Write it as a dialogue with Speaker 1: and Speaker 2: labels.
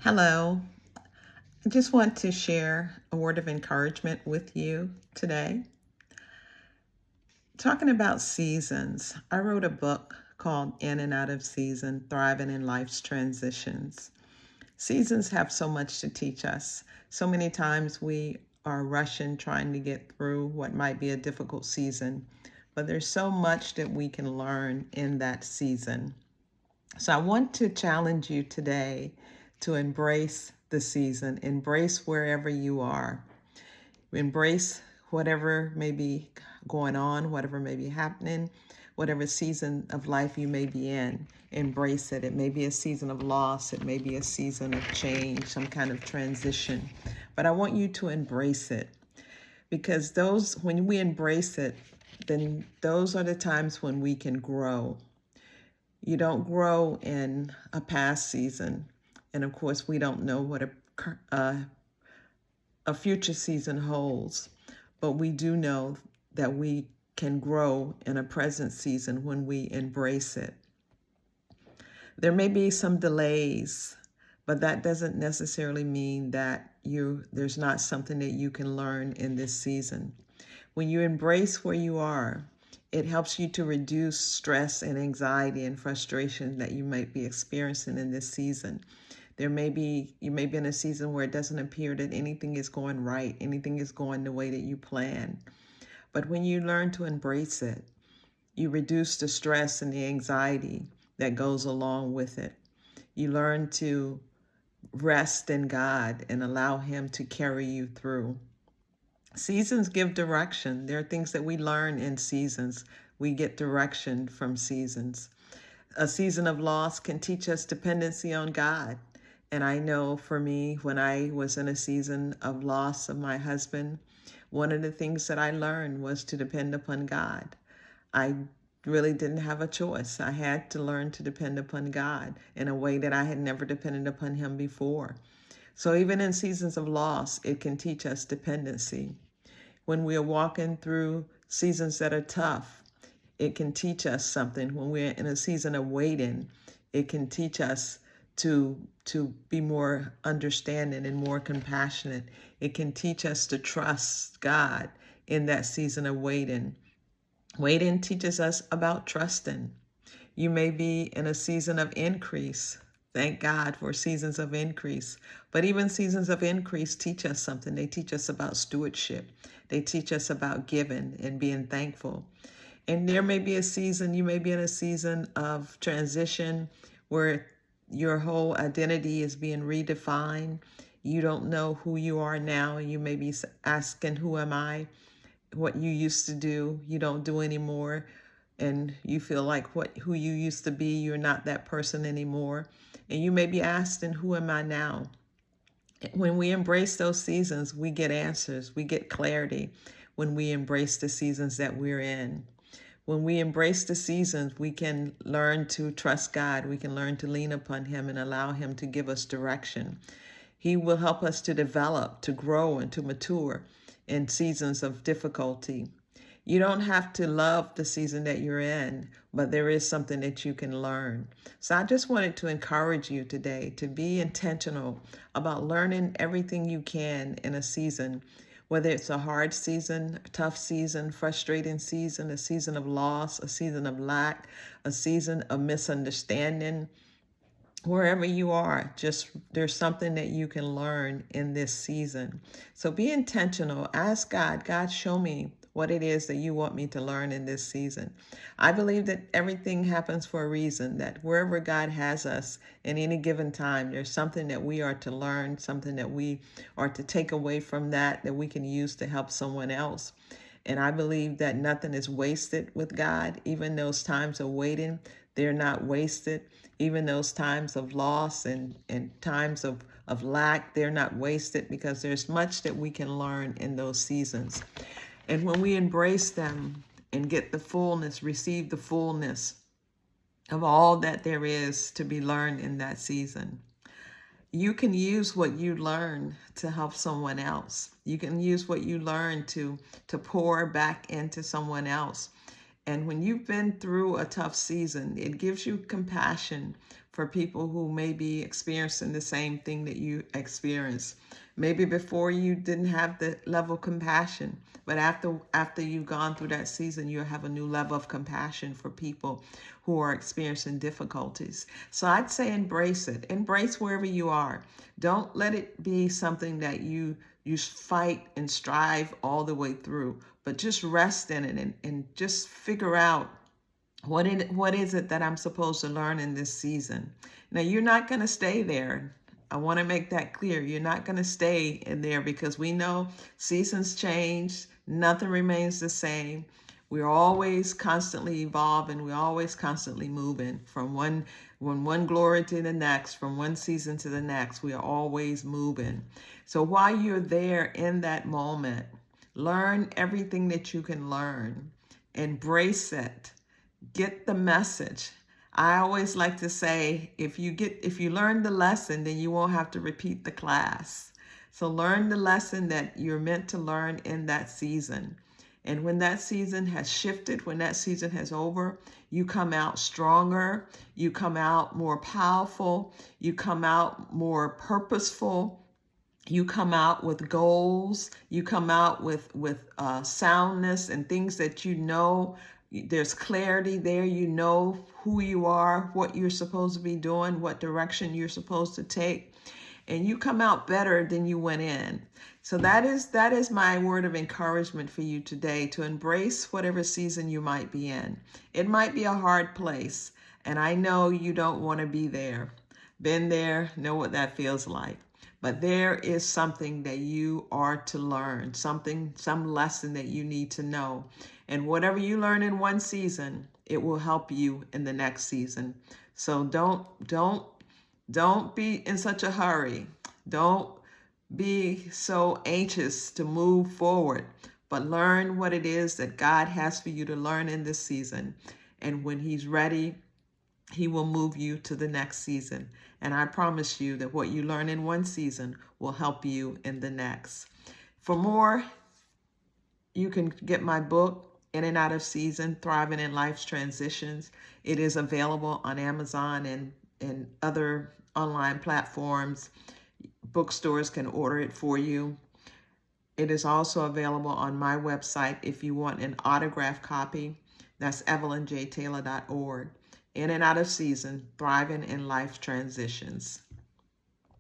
Speaker 1: Hello. I just want to share a word of encouragement with you today. Talking about seasons, I wrote a book called In and Out of Season Thriving in Life's Transitions. Seasons have so much to teach us. So many times we are rushing trying to get through what might be a difficult season, but there's so much that we can learn in that season. So I want to challenge you today to embrace the season, embrace wherever you are, embrace whatever may be going on, whatever may be happening, whatever season of life you may be in. Embrace it. It may be a season of loss, it may be a season of change, some kind of transition. But I want you to embrace it because when we embrace it, then those are the times when we can grow. You don't grow in a past season. And of course, we don't know what a future season holds, but we do know that we can grow in a present season when we embrace it. There may be some delays, but that doesn't necessarily mean that there's not something that you can learn in this season. When you embrace where you are, it helps you to reduce stress and anxiety and frustration that you might be experiencing in this season. You may be in a season where it doesn't appear that anything is going right, anything is going the way that you plan. But when you learn to embrace it, you reduce the stress and the anxiety that goes along with it. You learn to rest in God and allow Him to carry you through. Seasons give direction. There are things that we learn in seasons. We get direction from seasons. A season of loss can teach us dependency on God. And I know for me, when I was in a season of loss of my husband, one of the things that I learned was to depend upon God. I really didn't have a choice. I had to learn to depend upon God in a way that I had never depended upon Him before. So even in seasons of loss, it can teach us dependency. When we are walking through seasons that are tough, it can teach us something. When we're in a season of waiting, it can teach us to be more understanding and more compassionate. It can teach us to trust God in that season of waiting. Waiting teaches us about trusting. You may be in a season of increase. Thank God for seasons of increase. But even seasons of increase teach us something. They teach us about stewardship. They teach us about giving and being thankful. And there may be a season, you may be in a season of transition where your whole identity is being redefined. You don't know who you are now. You may be asking, who am I? What you used to do, you don't do anymore. And you feel like who you used to be, you're not that person anymore. And you may be asking, who am I now? When we embrace those seasons, we get answers, we get clarity when we embrace the seasons that we're in. When we embrace the seasons, we can learn to trust God. We can learn to lean upon Him and allow Him to give us direction. He will help us to develop, to grow, and to mature in seasons of difficulty. You don't have to love the season that you're in, but there is something that you can learn. So I just wanted to encourage you today to be intentional about learning everything you can in a season, whether it's a hard season, a tough season, frustrating season, a season of loss, a season of lack, a season of misunderstanding. Wherever you are, just there's something that you can learn in this season. So be intentional. Ask God, God, show me what it is that you want me to learn in this season. I believe that everything happens for a reason, that wherever God has us in any given time, there's something that we are to learn, something that we are to take away from that we can use to help someone else. And I believe that nothing is wasted with God. Even those times of waiting, they're not wasted. Even those times of loss and times of lack, they're not wasted because there's much that we can learn in those seasons. And when we embrace them and get the fullness, receive the fullness of all that there is to be learned in that season, you can use what you learn to help someone else. You can use what you learn to pour back into someone else. And when you've been through a tough season, it gives you compassion for people who may be experiencing the same thing that you experienced. Maybe before you didn't have the level of compassion, but after you've gone through that season, you have a new level of compassion for people who are experiencing difficulties. So I'd say embrace it. Embrace wherever you are. Don't let it be something that you fight and strive all the way through, but just rest in it and just figure out what is it that I'm supposed to learn in this season. Now, you're not going to stay there. I want to make that clear. You're not going to stay in there, because we know seasons change. Nothing remains the same. We're always constantly evolving. We're always constantly moving from one glory to the next, from one season to the next. We are always moving. So while you're there in that moment, learn everything that you can learn. Embrace it. Get the message. I always like to say, if you learn the lesson, then you won't have to repeat the class. So learn the lesson that you're meant to learn in that season. And when that season has shifted, when that season has over, you come out stronger, you come out more powerful, you come out more purposeful, you come out with goals, you come out with soundness and things that you know. There's clarity there. You know who you are, what you're supposed to be doing, what direction you're supposed to take, and you come out better than you went in. So that is my word of encouragement for you today, to embrace whatever season you might be in. It might be a hard place, and I know you don't want to be there. Been there, know what that feels like. But there is something that you are to learn, some lesson that you need to know. And whatever you learn in one season, it will help you in the next season. So don't be in such a hurry. Don't be so anxious to move forward, but learn what it is that God has for you to learn in this season. And when He's ready, He will move you to the next season. And I promise you that what you learn in one season will help you in the next. For more, you can get my book, In and Out of Season, Thriving in Life's Transitions. It is available on Amazon and other online platforms. Bookstores can order it for you. It is also available on my website if you want an autographed copy. That's evelynjtaylor.org. In and Out of Season, Thriving in Life Transitions.